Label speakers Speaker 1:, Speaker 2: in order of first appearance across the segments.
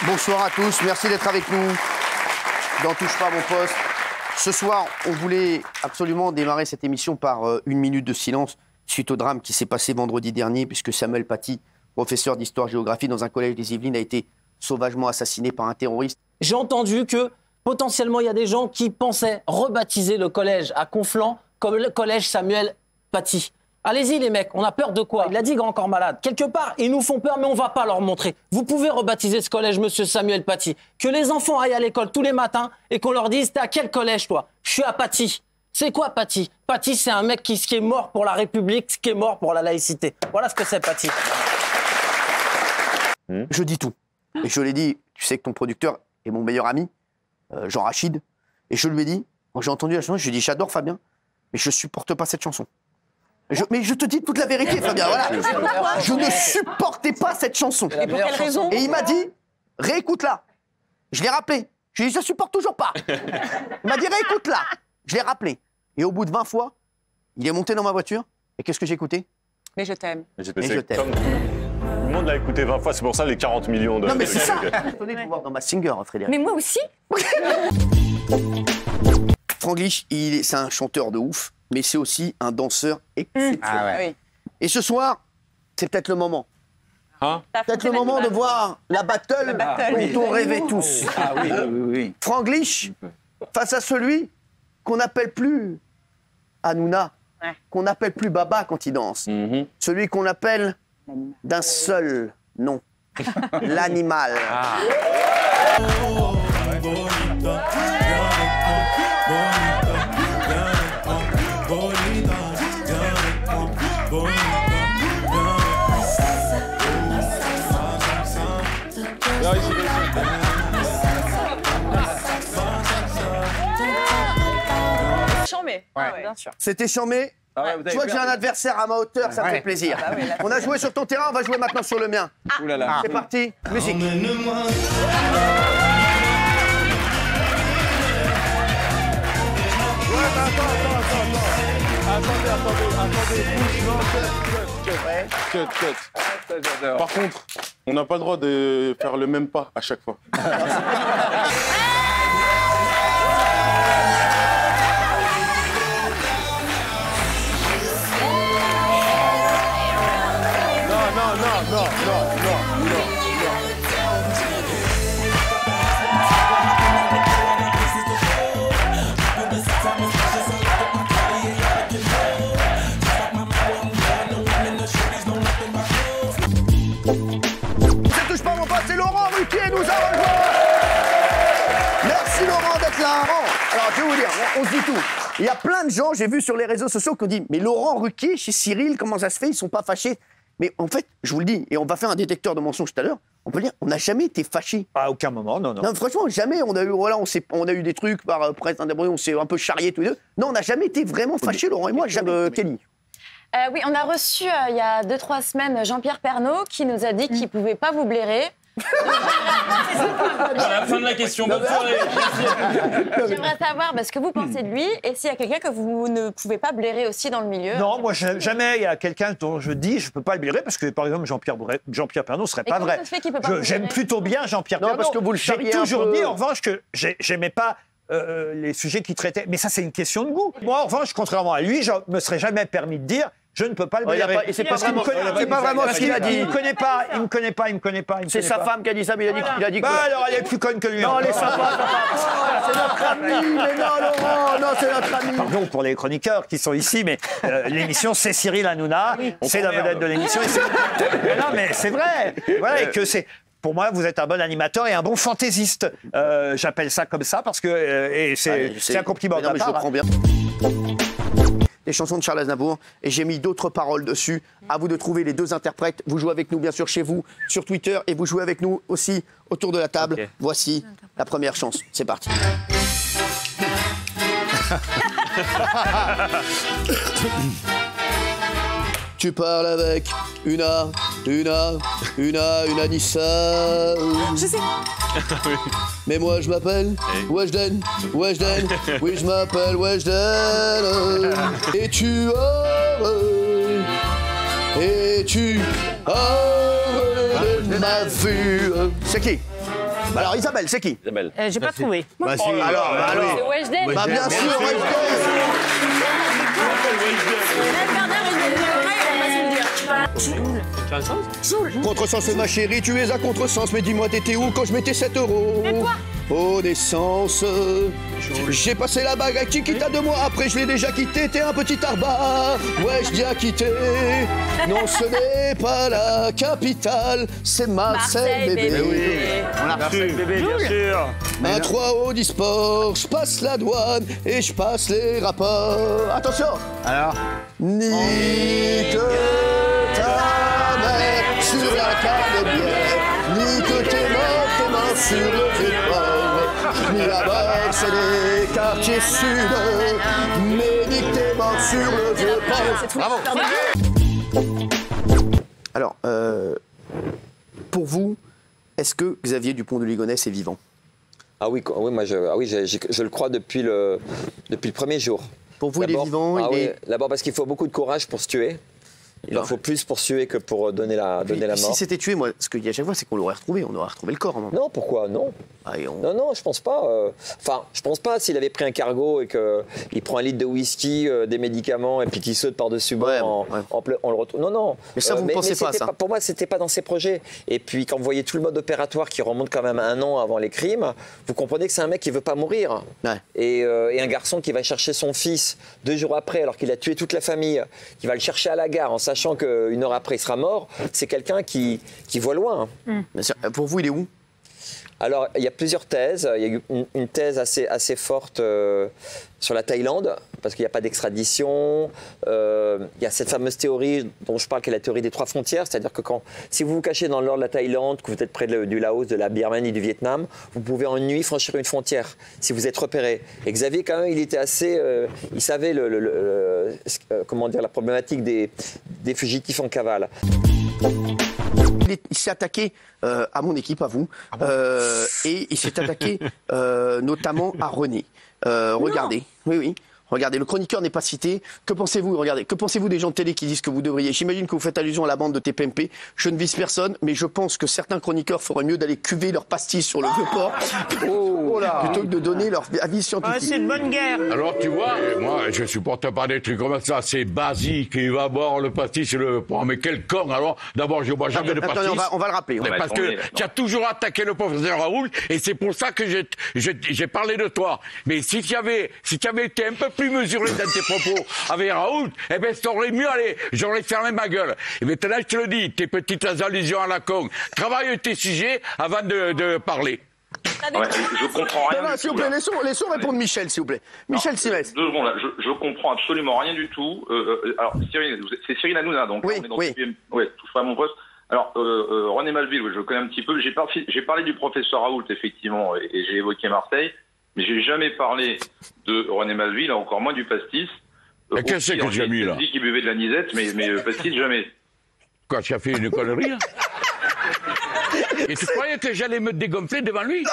Speaker 1: Bonsoir à tous, merci d'être avec nous dans Touche pas à mon poste. Ce soir, on voulait absolument démarrer cette émission par une minute de silence suite au drame qui s'est passé vendredi dernier, puisque Samuel Paty, professeur d'histoire-géographie dans un collège des Yvelines, a été sauvagement assassiné par un terroriste.
Speaker 2: J'ai entendu que potentiellement il y a des gens qui pensaient rebaptiser le collège à Conflans comme le collège Samuel Paty. Allez-y les mecs, on a peur de quoi? Il a dit Grand Corps Malade. Quelque part, ils nous font peur, mais on va pas leur montrer. Vous pouvez rebaptiser ce collège Monsieur Samuel Paty. Que les enfants aillent à l'école tous les matins et qu'on leur dise « T'es à quel collège toi ?»« Je suis à Paty. » C'est quoi Paty? Paty, c'est un mec qui est mort pour la République, qui est mort pour la laïcité. Voilà ce que c'est Paty.
Speaker 1: Je dis tout. Et je l'ai dit, tu sais que ton producteur est mon meilleur ami, Jean Rachid. Et je lui ai dit, quand j'ai entendu la chanson, je lui ai dit, j'adore Fabien, mais je supporte pas cette chanson. Mais je te dis toute la vérité, Fabien, voilà. Je ne supportais pas cette chanson.
Speaker 3: Et pour quelle raison?
Speaker 1: Et il m'a dit, réécoute-la. Je l'ai rappelé. Je lui ai dit, je supporte toujours pas. Il m'a dit, réécoute-la. Je l'ai rappelé. Et au bout de 20 fois, il est monté dans ma voiture. Et qu'est-ce que j'ai écouté?
Speaker 3: Mais je t'aime.
Speaker 1: Et je t'aime.
Speaker 4: Tout le monde l'a écouté 20 fois, c'est pour ça les 40 millions de...
Speaker 1: Non mais c'est ça. Attendez de vous voir dans ma singer, Frédéric.
Speaker 3: Mais moi aussi.
Speaker 1: Franglish, c'est un chanteur de ouf, mais c'est aussi un danseur exceptionnel.
Speaker 3: Ah ouais.
Speaker 1: Et ce soir, c'est peut-être le moment.
Speaker 4: Hein?
Speaker 1: Peut-être le moment de voir la battle dont on rêvait tous.
Speaker 5: Ah oui, oui, oui.
Speaker 1: Franglish, face à celui qu'on n'appelle plus Hanouna, qu'on n'appelle plus Baba quand il danse. Celui qu'on appelle d'un seul nom. L'animal.
Speaker 3: Chambé. Ouais, bien sûr.
Speaker 1: C'était chambé. Tu vois que j'ai un adversaire à ma hauteur, ça me fait plaisir.
Speaker 3: Ah bah oui, là,
Speaker 1: On a joué sur ton terrain, on va jouer maintenant sur le mien.
Speaker 5: Ouh là là.
Speaker 1: C'est parti, musique.
Speaker 4: Attendez. Par contre, on n'a pas le droit de faire le même pas à chaque fois.
Speaker 1: Ça touche pas mon pote, c'est Laurent Ruquier nous a rejoint. Merci Laurent d'être là. Alors je vais vous dire, on se dit tout. Il y a plein de gens, j'ai vu sur les réseaux sociaux, qui ont dit « Mais Laurent Ruquier, chez Cyril, comment ça se fait? Ils sont pas fâchés ?» Mais en fait, je vous le dis, et on va faire un détecteur de mensonges tout à l'heure, on peut dire, on n'a jamais été fâchés.
Speaker 5: À aucun moment, non.
Speaker 1: Non, franchement, jamais. On a eu, voilà, on a eu des trucs par presse indépendante, on s'est un peu charriés tous les deux. Non, on n'a jamais été vraiment fâchés, Laurent et moi. Jamais. Kelly.
Speaker 6: Oui, on a reçu il y a 2-3 semaines Jean-Pierre Pernaut qui nous a dit qu'il ne pouvait pas vous blairer.
Speaker 2: À la fin de la question, bonne soirée.
Speaker 6: J'aimerais savoir ce que vous pensez de lui et s'il y a quelqu'un que vous ne pouvez pas blairer aussi dans le milieu.
Speaker 5: Non, moi, jamais il y a quelqu'un dont je dis je ne peux pas le blairer parce que, par exemple, Jean-Pierre Pernaut ne serait pas vrai.
Speaker 6: Ça se fait qu'il peut pas vous
Speaker 5: J'aime
Speaker 6: blairer
Speaker 5: plutôt bien Jean-Pierre
Speaker 1: Non,
Speaker 5: Pernaut.
Speaker 1: parce que vous le charriez
Speaker 5: J'ai toujours
Speaker 1: un peu.
Speaker 5: dit, en revanche, que j'aimais pas les sujets qu'il traitait. Mais ça, c'est une question de goût. Moi, en revanche, contrairement à lui, je ne me serais jamais permis de dire je ne peux pas le blairer.
Speaker 1: Et c'est pas
Speaker 5: Parce qu'il me
Speaker 1: vraiment,
Speaker 5: connaît-
Speaker 1: c'est pas vraiment ce qu'il a dit.
Speaker 5: Il me connaît pas, il me connaît pas, il me connaît pas.
Speaker 1: C'est sa femme qui a dit ça, mais il a dit
Speaker 5: Bah
Speaker 1: quoi?
Speaker 5: alors, elle est plus conne que lui.
Speaker 1: Non,
Speaker 5: hein.
Speaker 1: elle est sympa. C'est notre ami. Mais non, Laurent, non, c'est notre ami.
Speaker 5: Pardon pour les chroniqueurs qui sont ici, mais l'émission, c'est Cyril Hanouna. C'est la vedette de l'émission. Mais non, mais c'est vrai. Voilà, et que c'est... Pour moi, vous êtes un bon animateur et un bon fantaisiste. J'appelle ça comme ça parce que et c'est un compliment de
Speaker 1: Non,
Speaker 5: ma
Speaker 1: mais je le
Speaker 5: part.
Speaker 1: prends bien. Les chansons de Charles Aznavour, et j'ai mis d'autres paroles dessus. À vous de trouver les deux interprètes. Vous jouez avec nous, bien sûr, chez vous, sur Twitter, et vous jouez avec nous aussi autour de la table.
Speaker 2: Okay.
Speaker 1: Voici la première chance. C'est parti. Tu parles avec une Anissa.
Speaker 3: Je sais.
Speaker 1: Mais moi je m'appelle Weshden, oui je m'appelle Weshden. Et tu as de ma vue. C'est qui? Bah alors Isabelle, c'est qui?
Speaker 7: Isabelle.
Speaker 3: J'ai pas trouvé.
Speaker 1: Bah si. Alors.
Speaker 6: C'est Weshden.
Speaker 1: Bah bien sûr, Contresens, ma chérie, tu es à contresens, mais dis-moi, t'étais où quand je mettais 7 euros?
Speaker 6: Et toi?
Speaker 1: Au naissance, j'ai passé la bague à Chiquita 2 mois après, je l'ai déjà quitté, t'es un petit arbat, ouais, je dis à quitter. Non, ce n'est pas la capitale, c'est Marseille, bébé.
Speaker 5: On a reçu. Bébé, bien sûr.
Speaker 1: Un 3 au sport, je passe la douane et je passe les rapports. Attention!
Speaker 5: Alors?
Speaker 1: Nique ta mère sur la canebière, nique tes mains sur le vieux-port. Ni là-bas, c'est les quartiers sud, mais nique tes mains sur le vieux-port. Bravo! Alors, pour vous, est-ce que Xavier Dupont de Ligonnès est vivant?
Speaker 8: Ah oui, moi je le crois depuis le premier jour.
Speaker 1: Pour vous, il est vivant?
Speaker 8: D'abord parce qu'il faut beaucoup de courage pour se tuer. Il en faut plus pour se tuer que pour donner la mort.
Speaker 1: Si c'était tué, moi, ce que je dis à chaque fois, c'est qu'on l'aurait retrouvé. On aurait retrouvé le corps.
Speaker 8: Non, pourquoi? Non. Non, je pense pas. Enfin, je pense pas s'il avait pris un cargo et qu'il prend un litre de whisky, des médicaments et puis qu'il saute par-dessus bord, on le retrouve. Non.
Speaker 1: Mais ça, vous ne pensez pas à ça?
Speaker 8: Pour moi, c'était pas dans ses projets. Et puis, quand vous voyez tout le mode opératoire qui remonte quand même à 1 an avant les crimes, vous comprenez que c'est un mec qui veut pas mourir. Ouais. Et un garçon qui va chercher son fils 2 jours après, alors qu'il a tué toute la famille, qui va le chercher à la gare en sachant qu'une heure après il sera mort, c'est quelqu'un qui voit loin.
Speaker 1: Pour vous, il est où?
Speaker 8: Alors, il y a plusieurs thèses. Il y a eu une thèse assez forte sur la Thaïlande, parce qu'il n'y a pas d'extradition. Il y a cette fameuse théorie dont je parle, qui est la théorie des 3 frontières, c'est-à-dire que si vous vous cachez dans le nord de la Thaïlande, que vous êtes près du Laos, de la Birmanie, du Vietnam, vous pouvez en une nuit franchir une frontière, si vous êtes repéré. Et Xavier, quand même, il était assez... il savait comment dire, la problématique des fugitifs en cavale.
Speaker 1: Il s'est attaqué à mon équipe, à vous, et il s'est attaqué notamment à René. Regardez, oui. Regardez, le chroniqueur n'est pas cité. Que pensez-vous? Regardez, que pensez-vous des gens de télé qui disent que vous devriez? J'imagine que vous faites allusion à la bande de TPMP. Je ne vise personne, mais je pense que certains chroniqueurs feraient mieux d'aller cuver leurs pastilles sur le Vieux-Port plutôt que de donner leur avis scientifique.
Speaker 3: C'est une bonne guerre.
Speaker 9: Alors tu vois, moi je supporte pas des trucs comme ça. C'est basique, il va boire le pastis sur le port. Mais quel con alors? D'abord, je bois jamais de pastis.
Speaker 1: Attendez, on va le rappeler.
Speaker 9: Parce que tu as toujours attaqué le professeur Raoult et c'est pour ça que j'ai parlé de toi. Mais si tu avais été un peu plus mesuré dans tes propos avec Raoult, eh ben t'aurais mieux allé. J'aurais fermé ma gueule. Et maintenant je te le dis, tes petites allusions à la con, travaille tes sujets avant de parler.
Speaker 10: Ouais, je comprends rien.
Speaker 1: Non, s'il vous plaît, laissons répondre Michel, s'il vous plaît. Michel Simès.
Speaker 10: 2 secondes, là. Je comprends absolument rien du tout. Alors, c'est Cyril Hanouna, donc.
Speaker 1: Oui,
Speaker 10: oui. Touche pas à mon poste. Alors, René Malville, je le connais un petit peu. J'ai parlé du professeur Raoult, effectivement, et j'ai évoqué Marseille, mais j'ai jamais parlé de René Malville, encore moins du pastis.
Speaker 9: Et qu'est-ce que tu as mis, là?
Speaker 10: Il dit qu'il buvait de la nisette, mais pastis, jamais.
Speaker 9: Quoi, tu as fait une connerie, là? Et tu croyais que j'allais me dégonfler devant lui?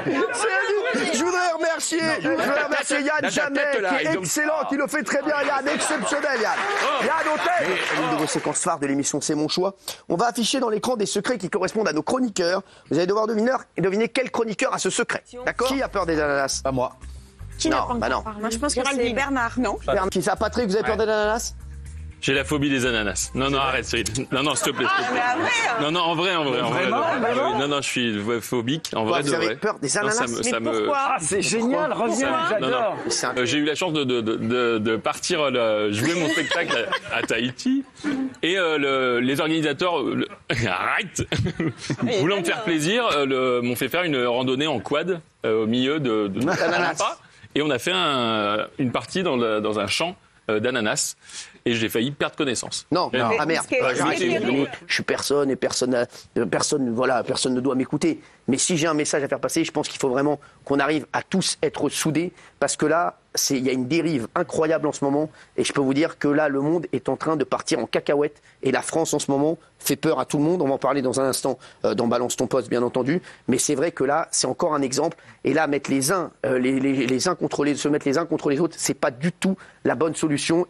Speaker 1: Je voudrais remercier Yann Jamais, qui est excellent, qui le fait très bien, Yann, exceptionnel, Yann. Yann Hôtel. Une de vos séquences phares de l'émission C'est mon choix. On va afficher dans l'écran des secrets qui correspondent à nos chroniqueurs. Vous allez devoir deviner quel chroniqueur a ce secret. D'accord? Qui a peur des ananas?
Speaker 5: Pas moi.
Speaker 3: Qui n'a pas encore parlé? Moi, je pense que c'est Bernard, non?
Speaker 1: Qui ça? Patrick, vous avez peur des ananas?
Speaker 7: J'ai la phobie des ananas. Non, arrête, Cyril. Non, s'il te plaît. Non, en vrai. Non, je suis phobique. En vrai,
Speaker 1: vous avez peur des ananas?
Speaker 3: Mais pourquoi?
Speaker 5: Ah, c'est génial, reviens, j'adore.
Speaker 7: J'ai eu la chance de partir jouer mon spectacle à Tahiti. Et les organisateurs, arrête, voulant me faire plaisir, m'ont fait faire une randonnée en quad au milieu de l'ananas. Et on a fait une partie dans un champ d'ananas. Et j'ai failli perdre connaissance.
Speaker 1: Non, ah merde. Je suis personne et personne ne doit m'écouter. Mais si j'ai un message à faire passer, je pense qu'il faut vraiment qu'on arrive à tous être soudés, parce que là, il y a une dérive incroyable en ce moment, et je peux vous dire que là, le monde est en train de partir en cacahuète, et la France en ce moment fait peur à tout le monde. On va en parler dans un instant dans Balance ton poste, bien entendu. Mais c'est vrai que là, c'est encore un exemple. Et là, mettre se mettre les uns contre les autres, c'est pas du tout la bonne solution.